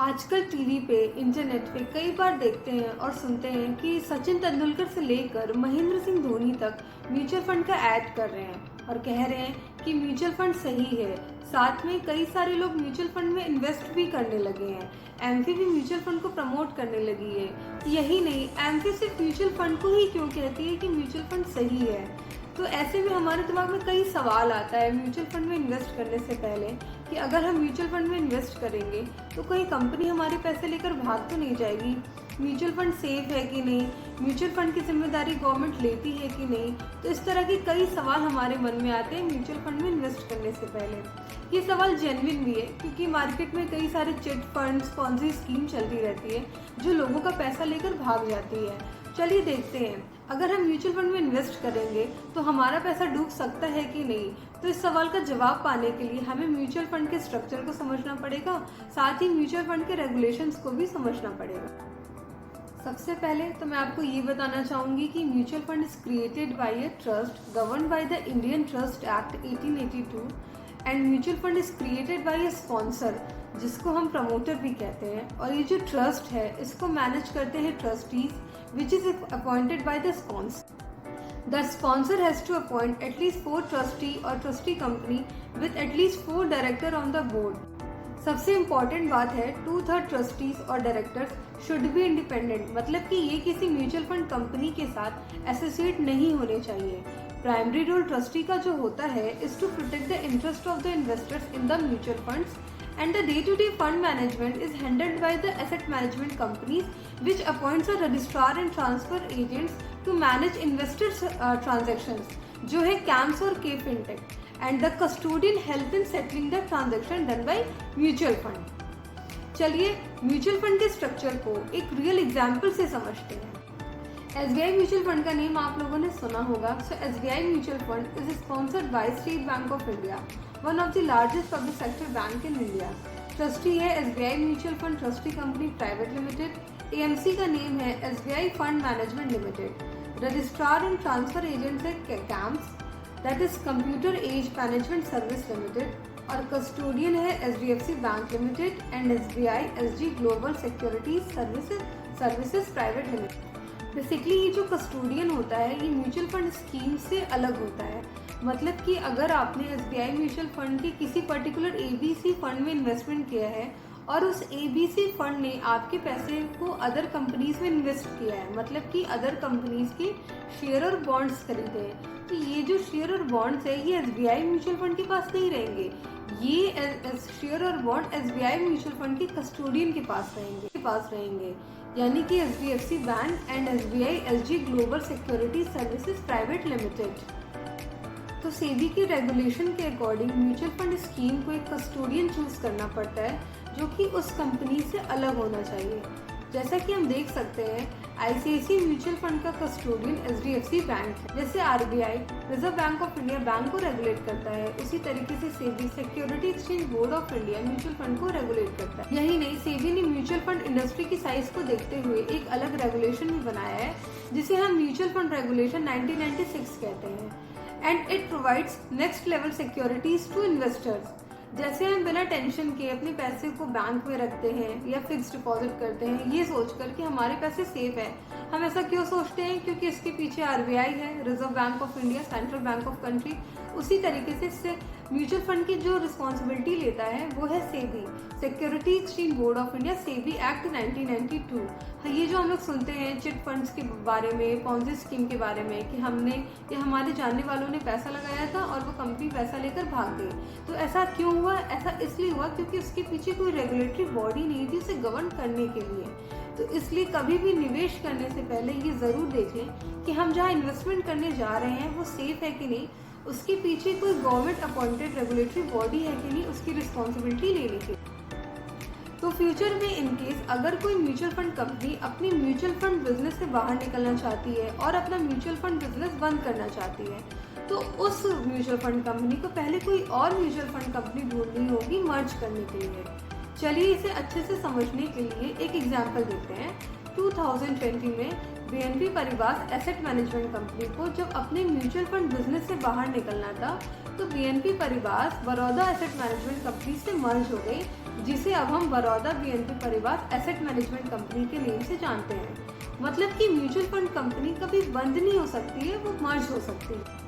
आजकल टीवी पे, इंटरनेट पे कई बार देखते हैं और सुनते हैं कि सचिन तेंदुलकर से लेकर महेंद्र सिंह धोनी तक म्यूचुअल फंड का ऐड कर रहे हैं और कह रहे हैं कि म्यूचुअल फंड सही है। साथ में कई सारे लोग म्यूचुअल फंड में इन्वेस्ट भी करने लगे हैं। एमफी भी म्यूचुअल फंड को प्रमोट करने लगी है। यही नहीं, एमफी सिर्फ म्यूचुअल फंड को ही क्यों कहती है कि म्यूचुअल फंड सही है। तो ऐसे में हमारे दिमाग में कई सवाल आता है म्यूचुअल फंड में इन्वेस्ट करने से पहले कि अगर हम म्यूचुअल फंड में इन्वेस्ट करेंगे तो कहीं कंपनी हमारे पैसे लेकर भाग तो नहीं जाएगी। म्यूचुअल फंड सेफ है कि नहीं, म्यूचुअल फंड की जिम्मेदारी गवर्नमेंट लेती है कि नहीं। तो इस तरह के कई सवाल हमारे मन में आते हैं म्यूचुअल फंड में इन्वेस्ट करने से पहले। ये सवाल जेन्युइन भी है क्योंकि मार्केट में कई सारे चिट फंड्स, पॉन्जी स्कीम चलती रहती है जो लोगों का पैसा लेकर भाग जाती है। चलिए देखते हैं, अगर हम म्यूचुअल फंड में इन्वेस्ट करेंगे तो हमारा पैसा डूब सकता है कि नहीं। तो इस सवाल का जवाब पाने के लिए हमें म्यूचुअल फंड के स्ट्रक्चर को समझना पड़ेगा, साथ ही म्यूचुअल फंड के रेगुलेशंस को भी समझना पड़ेगा। सबसे पहले तो मैं आपको ये बताना चाहूँगी कि mutual fund is created by a trust governed by the Indian trust act 1882 and mutual fund is created by A sponsor, जिसको हम प्रमोटर भी कहते हैं। और ये जो ट्रस्ट है इसको मैनेज करते हैं trustees which is appointed by the sponsor. The sponsor has to appoint at least 4 trustee or trustee company with at least 4 director on the board. सबसे इम्पॉर्टेंट बात है 2/3 ट्रस्टीज और डायरेक्टर्स शुड बी इंडिपेंडेंट, मतलब कि ये किसी mutual fund company के साथ एसोसिएट नहीं होने चाहिए। प्राइमरी रोल ट्रस्टी का जो होता है is to protect the interest of the investors in the mutual funds and the day-to-day fund management is handled by the asset management companies which appoints a registrar and transfer agents to manage investors transactions, जो है CAMS और K-Fintech, and the custodian help in settling the transaction done by mutual fund। चलिए mutual fund के structure को एक real example से समझते हैं। SBI म्यूचुअल फंड का नेम आप लोगों ने सुना होगा। सो SBI mutual fund is sponsored by state bank of India, one of the largest public sector bank in India. Trustee है SBI mutual fund trustee company private limited. AMC का name है SBI fund management limited. Registrar and transfer agent है CAMS, that is computer age management service limited. और custodian है HDFC bank limited and SBI SG global securities services private limited. Basically ये जो custodian होता है ये mutual fund scheme से अलग होता है। मतलब कि अगर आपने SBI म्यूचुअल फंड के किसी पर्टिकुलर ABC फंड में इन्वेस्टमेंट किया है और उस ABC फंड ने आपके पैसे को अदर कंपनीज में इन्वेस्ट किया है, मतलब कि अदर कंपनीज के शेयर और बॉन्ड्स खरीदे हैं, तो ये जो शेयर और बॉन्ड्स है ये SBI म्यूचुअल फंड के पास नहीं रहेंगे। ये शेयर और बॉन्ड SBI म्यूचुअल फंड के कस्टोडियन के पास रहेंगे, यानी कि HDFC bank and SBI SG global security services private limited. तो सेबी के रेगुलेशन के अकॉर्डिंग म्यूचुअल फंड स्कीम को एक कस्टोडियन चूज करना पड़ता है जो कि उस कंपनी से अलग होना चाहिए। जैसा कि हम देख सकते हैं ICICI म्यूचुअल फंड का कस्टोडियन HDFC बैंक है। जैसे RBI reserve bank of India bank को रेगुलेट करता है, उसी तरीके से SEBI security exchange board of India mutual fund को रेगुलेट करता है। यही नहीं, सेबी ने म्यूचुअल फंड इंडस्ट्री की साइज को देखते हुए एक अलग रेगुलेशन भी बनाया है जिसे हम म्यूचुअल फंड रेगुलेशन 1996 कहते हैं। And it provides next level securities to investors. जैसे हम बिना टेंशन के अपने पैसे को बैंक में रखते हैं या फिक्स डिपॉजिट करते हैं ये सोचकर कि हमारे पैसे सेफ है। हम ऐसा क्यों सोचते हैं? क्योंकि इसके पीछे RBI है, reserve bank of India, central bank of country. उसी तरीके से इससे म्यूचुअल फंड की जो रिस्पॉन्सिबिलिटी लेता है वो है SEBI, security exchange board of India, SEBI act 1992। ये जो हम लोग सुनते हैं चिट फंड्स के बारे में, पॉन्जी स्कीम के बारे में कि हमने या हमारे जानने वालों ने पैसा लगाया था और वो कंपनी पैसा लेकर भाग गई। तो ऐसा क्यों हुआ? ऐसा इसलिए हुआ क्योंकि उसके पीछे कोई रेगुलेटरी बॉडी नहीं थी उसे गवर्न करने के लिए। तो इसलिए कभी भी निवेश करने से पहले ये ज़रूर देख लें कि हम जहाँ इन्वेस्टमेंट करने जा रहे हैं वो सेफ है कि नहीं, उसके पीछे कोई गवर्नमेंट अपॉइंटेड रेगुलेटरी बॉडी है कि नहीं, उसकी रिस्पॉन्सिबिलिटी लेने की। तो फ्यूचर में इनकेस अगर कोई म्यूचुअल फंड कंपनी अपनी म्यूचुअल फंड बिजनेस से बाहर निकलना चाहती है और अपना म्यूचुअल फंड बिजनेस बंद करना चाहती है तो उस म्यूचुअल फंड कंपनी को पहले कोई और म्यूचुअल फंड कंपनी ढूंढनी होगी मर्ज करने के लिए। चलिए इसे अच्छे से समझने के लिए एक एग्जाम्पल देते हैं। 2020 में BNP पारिबास एसेट मैनेजमेंट कंपनी को जब अपने म्यूचुअल फंड बिजनेस से बाहर निकलना था तो BNP Paribas Baroda asset management company से मर्ज हो गई जिसे अब हम Baroda BNP Paribas asset management company के नेम से जानते हैं। मतलब कि म्यूचुअल फंड कंपनी कभी बंद नहीं हो सकती है, वो मर्ज हो सकती है।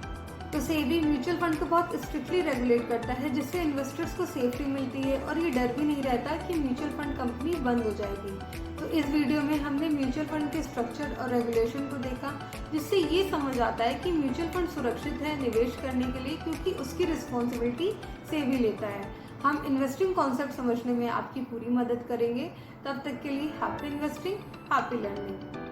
तो सेबी म्यूचुअल फंड को बहुत स्ट्रिक्टली रेगुलेट करता है, जिससे इन्वेस्टर्स को सेफ्टी मिलती है और ये डर भी नहीं रहता कि म्यूचुअल फंड कंपनी बंद हो जाएगी। तो इस वीडियो में हमने म्यूचुअल फंड के स्ट्रक्चर और रेगुलेशन को देखा, जिससे ये समझ आता है कि म्यूचुअल फंड सुरक्षित है निवेश करने के लिए, क्योंकि उसकी रिस्पॉन्सिबिलिटी सेबी लेता है। हम इन्वेस्टिंग कॉन्सेप्ट समझने में आपकी पूरी मदद करेंगे। तब तक के लिए हैप्पी इन्वेस्टिंग, हैप्पी लर्निंग।